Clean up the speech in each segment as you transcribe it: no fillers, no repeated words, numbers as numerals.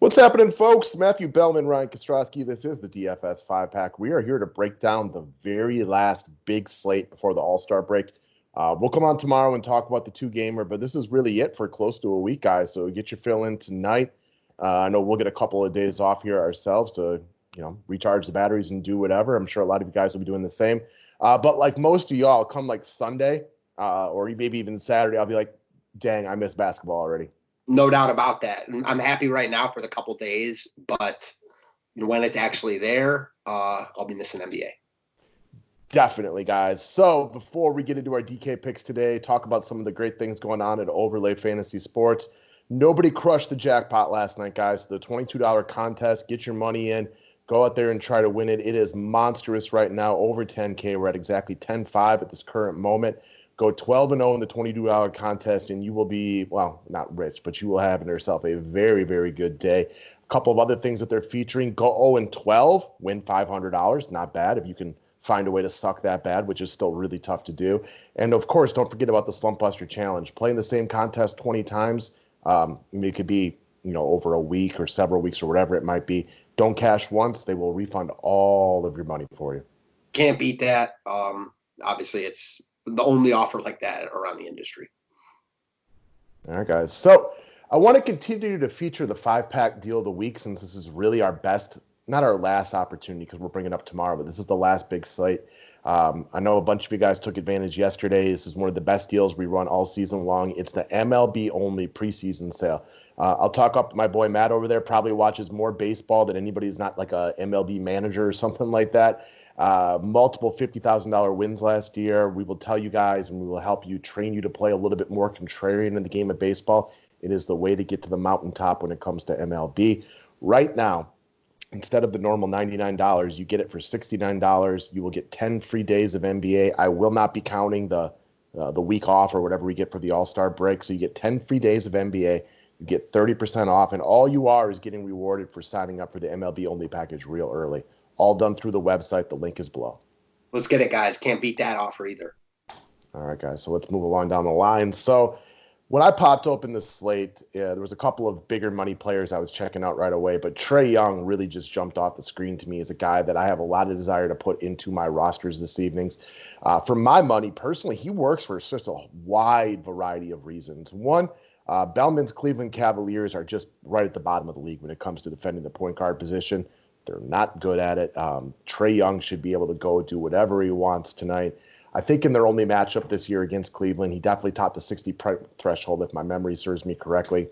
What's happening, folks? Matthew Bellman, Ryan Kostrowski. This is the DFS 5-Pack. We are here to break down the very last big slate before the All-Star break. We'll come on tomorrow and talk about the two-gamer, but this is really it for close to a week, guys. So get your fill in tonight. I know we'll get a couple of days off here ourselves to, recharge the batteries and do whatever. I'm sure a lot of you guys will be doing the same. But like most of y'all, come like Sunday or maybe even Saturday, I'll be like, dang, I missed basketball already. No doubt about that. And I'm happy right now for the couple days, but when it's actually there, I'll be missing NBA. Definitely, guys. So before we get into our DK picks today, talk about some of the great things going on at Overlay Fantasy Sports. Nobody crushed the jackpot last night, guys. The $22 contest, get your money in. Go out there and try to win it. It is monstrous right now, over 10K. We're at exactly 10.5 at this current moment. Go 12-0 in the $22 contest, and you will be, well, not rich, but you will have yourself a very, very good day. A couple of other things that they're featuring. Go 0-12, win $500. Not bad if you can find a way to suck that bad, which is still really tough to do. And, of course, don't forget about the Slump Buster Challenge. Playing the same contest 20 times, it could be, over a week or several weeks or whatever it might be. Don't cash once. They will refund all of your money for you. Can't beat that. Obviously, it's the only offer like that around the industry. All right, guys. So I want to continue to feature the 5-pack deal of the week since this is really our best, not our last opportunity because we're bringing it up tomorrow, but this is the last big slate. I know a bunch of you guys took advantage yesterday. This is one of the best deals we run all season long. It's the MLB Only preseason sale. I'll talk up my boy Matt over there, probably watches more baseball than anybody who's not like a MLB manager or something like that. Multiple $50,000 wins last year. We will tell you guys and we will help you, train you to play a little bit more contrarian in the game of baseball. It is the way to get to the mountaintop when it comes to MLB. Right now, instead of the normal $99, you get it for $69. You will get 10 free days of NBA. I will not be counting the week off or whatever we get for the All-Star break. So you get 10 free days of NBA. You get 30% off, and all you are is getting rewarded for signing up for the MLB Only package real early. All done through the website. The link is below. Let's get it, guys. Can't beat that offer either. All right, guys. So let's move along down the line. So when I popped open the slate, there was a couple of bigger money players I was checking out right away, but Trae Young really just jumped off the screen to me as a guy that I have a lot of desire to put into my rosters this evening. For my money, personally, he works for such a wide variety of reasons. One, Bellman's Cleveland Cavaliers are just right at the bottom of the league when it comes to defending the point guard position. They're not good at it. Trae Young should be able to go do whatever he wants tonight. I think in their only matchup this year against Cleveland, he definitely topped the 60 threshold, if my memory serves me correctly.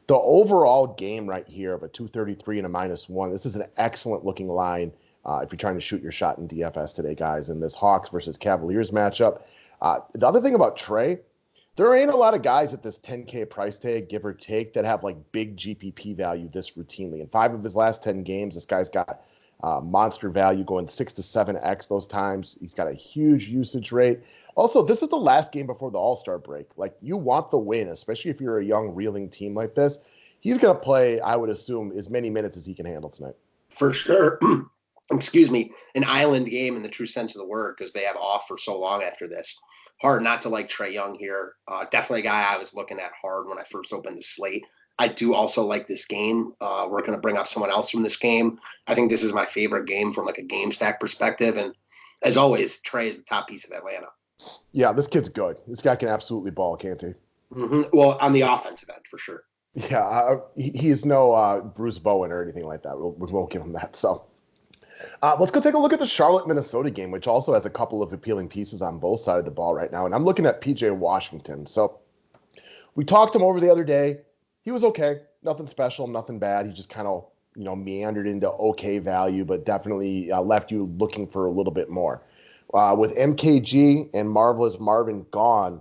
The overall game right here of a 233 and a -1, this is an excellent looking line if you're trying to shoot your shot in DFS today, guys, in this Hawks versus Cavaliers matchup. The other thing about Trae, there ain't a lot of guys at this 10K price tag, give or take, that have like big GPP value this routinely. In 5 of his last 10 games, this guy's got monster value going 6 to 7x those times. He's got a huge usage rate. Also, this is the last game before the All-Star break. Like, you want the win, especially if you're a young, reeling team like this. He's going to play, I would assume, as many minutes as he can handle tonight. For sure. Excuse me, an island game in the true sense of the word because they have off for so long after this. Hard not to like Trae Young here. Definitely a guy I was looking at hard when I first opened the slate. I do also like this game. We're going to bring up someone else from this game. I think this is my favorite game from like a game stack perspective. And as always, Trae is the top piece of Atlanta. Yeah, this kid's good. This guy can absolutely ball, can't he? Mm-hmm. Well, on the offensive end, for sure. Yeah, he's no Bruce Bowen or anything like that. We won't give him that. So let's go take a look at the Charlotte-Minnesota game, which also has a couple of appealing pieces on both sides of the ball right now. And I'm looking at P.J. Washington. So we talked him over the other day. He was okay. Nothing special, nothing bad. He just kind of, meandered into okay value, but definitely left you looking for a little bit more. With MKG and Marvelous Marvin gone,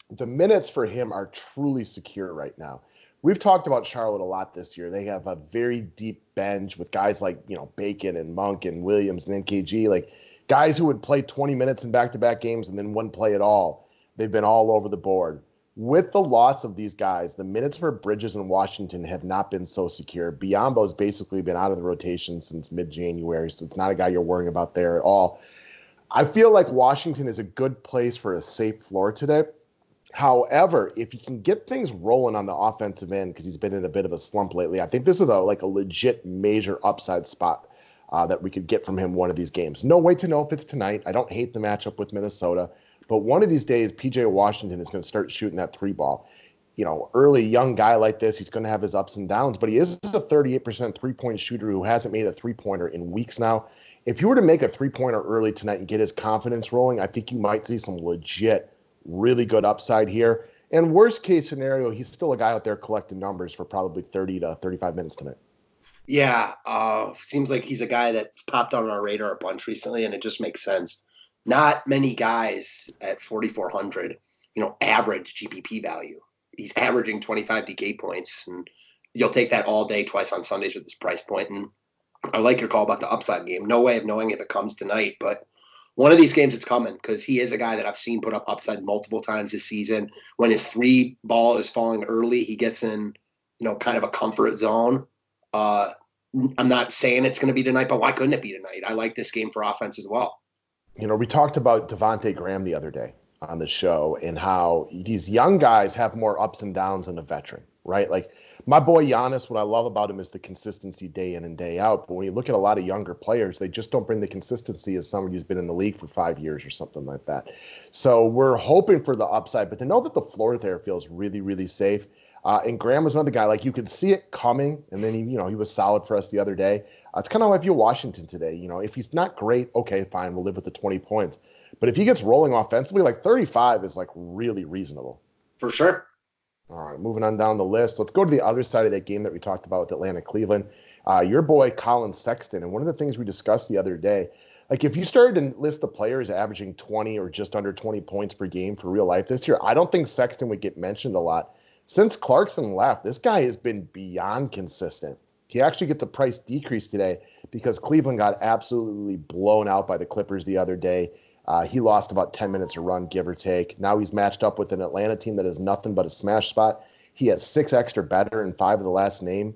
the minutes for him are truly secure right now. We've talked about Charlotte a lot this year. They have a very deep bench with guys like, Bacon and Monk and Williams and MKG, like guys who would play 20 minutes in back-to-back games and then wouldn't play at all. They've been all over the board. With the loss of these guys, the minutes for Bridges and Washington have not been so secure. Biyombo's basically been out of the rotation since mid-January, so it's not a guy you're worrying about there at all. I feel like Washington is a good place for a safe floor today. However, if he can get things rolling on the offensive end, because he's been in a bit of a slump lately, I think this is a legit major upside spot that we could get from him one of these games. No way to know if it's tonight. I don't hate the matchup with Minnesota, but one of these days, PJ Washington is going to start shooting that three ball. Early young guy like this, he's going to have his ups and downs, but he is a 38% three-point shooter who hasn't made a three-pointer in weeks now. If you were to make a three-pointer early tonight and get his confidence rolling, I think you might see some legit really good upside here. And worst case scenario, he's still a guy out there collecting numbers for probably 30 to 35 minutes tonight. Yeah, seems like he's a guy that's popped on our radar a bunch recently, and it just makes sense. Not many guys at 4,400, average GPP value. He's averaging 25 DK points, and you'll take that all day, twice on Sundays at this price point. And I like your call about the upside game. No way of knowing if it comes tonight, but one of these games it's coming because he is a guy that I've seen put up upside multiple times this season. When his three ball is falling early, he gets in, kind of a comfort zone. I'm not saying it's going to be tonight, but why couldn't it be tonight? I like this game for offense as well. We talked about Devontae Graham the other day on the show and how these young guys have more ups and downs than a veteran, right? Like my boy Giannis, what I love about him is the consistency day in and day out. But when you look at a lot of younger players, they just don't bring the consistency as somebody who's been in the league for 5 years or something like that. So we're hoping for the upside, but to know that the floor there feels really, really safe. And Graham was another guy, like you could see it coming, and then he was solid for us the other day. It's kind of how I feel Washington today. If he's not great, okay, fine, we'll live with the 20 points. But if he gets rolling offensively, like 35 is like really reasonable. For sure. All right, moving on down the list. Let's go to the other side of that game that we talked about with Atlanta-Cleveland. Your boy Collin Sexton, and one of the things we discussed the other day, like if you started to list the players averaging 20 or just under 20 points per game for real life this year, I don't think Sexton would get mentioned a lot. Since Clarkson left, this guy has been beyond consistent. He actually gets a price decrease today because Cleveland got absolutely blown out by the Clippers the other day. He lost about 10 minutes a run, give or take. Now he's matched up with an Atlanta team that is nothing but a smash spot. He has 6 extra better in 5 of the last 9.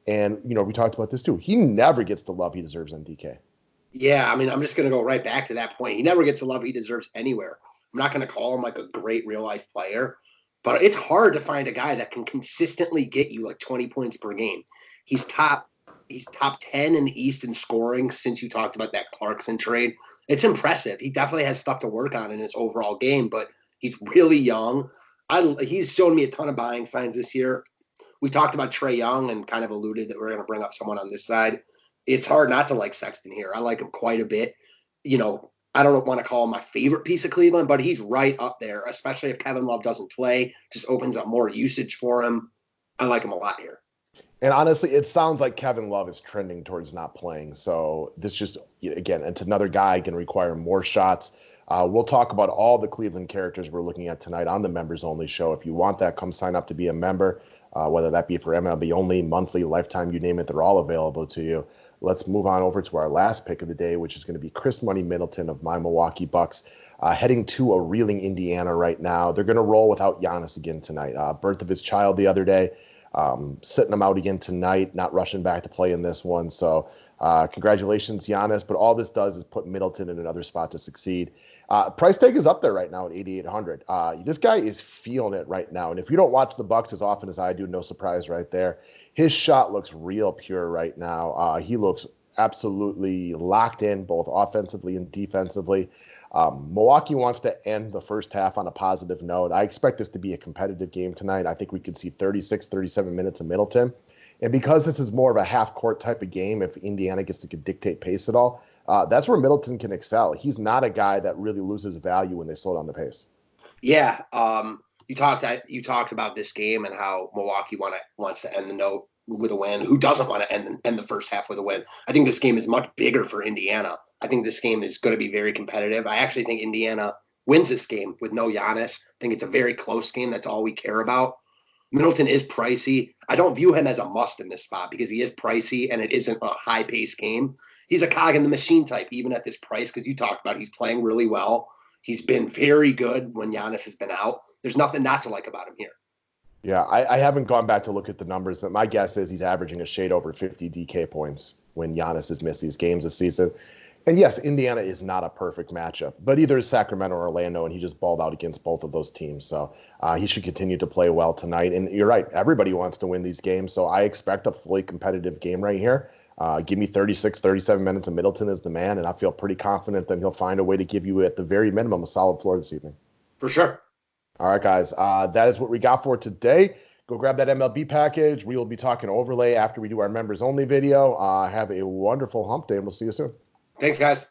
And, we talked about this too. He never gets the love he deserves on DK. Yeah, I mean, I'm just going to go right back to that point. He never gets the love he deserves anywhere. I'm not going to call him like a great real-life player, but it's hard to find a guy that can consistently get you like 20 points per game. He's top 10 in the East in scoring since you talked about that Clarkson trade. It's impressive. He definitely has stuff to work on in his overall game, but he's really young. He's shown me a ton of buying signs this year. We talked about Trae Young and kind of alluded that we're going to bring up someone on this side. It's hard not to like Sexton here. I like him quite a bit. I don't want to call him my favorite piece of Cleveland, but he's right up there, especially if Kevin Love doesn't play. Just opens up more usage for him. I like him a lot here. And honestly, it sounds like Kevin Love is trending towards not playing. So this just, again, it's another guy going to require more shots. We'll talk about all the Cleveland characters we're looking at tonight on the Members Only show. If you want that, come sign up to be a member, whether that be for MLB Only, monthly, lifetime, you name it, they're all available to you. Let's move on over to our last pick of the day, which is going to be Chris Money Middleton of my Milwaukee Bucks, heading to a reeling Indiana right now. They're going to roll without Giannis again tonight. Birth of his child the other day, sitting him out again tonight, not rushing back to play in this one. So congratulations, Giannis. But all this does is put Middleton in another spot to succeed. Price tag is up there right now at 8,800. This guy is feeling it right now. And if you don't watch the Bucks as often as I do, no surprise right there. His shot looks real pure right now. He looks absolutely locked in both offensively and defensively. Milwaukee wants to end the first half on a positive note. I expect this to be a competitive game tonight. I think we could see 36, 37 minutes of Middleton. And because this is more of a half-court type of game, if Indiana gets to dictate pace at all, that's where Middleton can excel. He's not a guy that really loses value when they slow down the pace. Yeah, you talked about this game and how Milwaukee wants to end the note with a win. Who doesn't want to end the first half with a win? I think this game is much bigger for Indiana. I think this game is going to be very competitive. I actually think Indiana wins this game with no Giannis. I think it's a very close game. That's all we care about. Middleton is pricey. I don't view him as a must in this spot because he is pricey and it isn't a high-paced game. He's a cog in the machine type, even at this price, because you talked about he's playing really well. He's been very good when Giannis has been out. There's nothing not to like about him here. Yeah, I haven't gone back to look at the numbers, but my guess is he's averaging a shade over 50 DK points when Giannis has missed these games this season. And yes, Indiana is not a perfect matchup, but either is Sacramento or Orlando, and he just balled out against both of those teams. So he should continue to play well tonight. And you're right, everybody wants to win these games. So I expect a fully competitive game right here. Give me 36, 37 minutes, and Middleton is the man, and I feel pretty confident that he'll find a way to give you, at the very minimum, a solid floor this evening. For sure. All right, guys, that is what we got for today. Go grab that MLB package. We will be talking overlay after we do our members only video. Have a wonderful hump day, and we'll see you soon. Thanks, guys.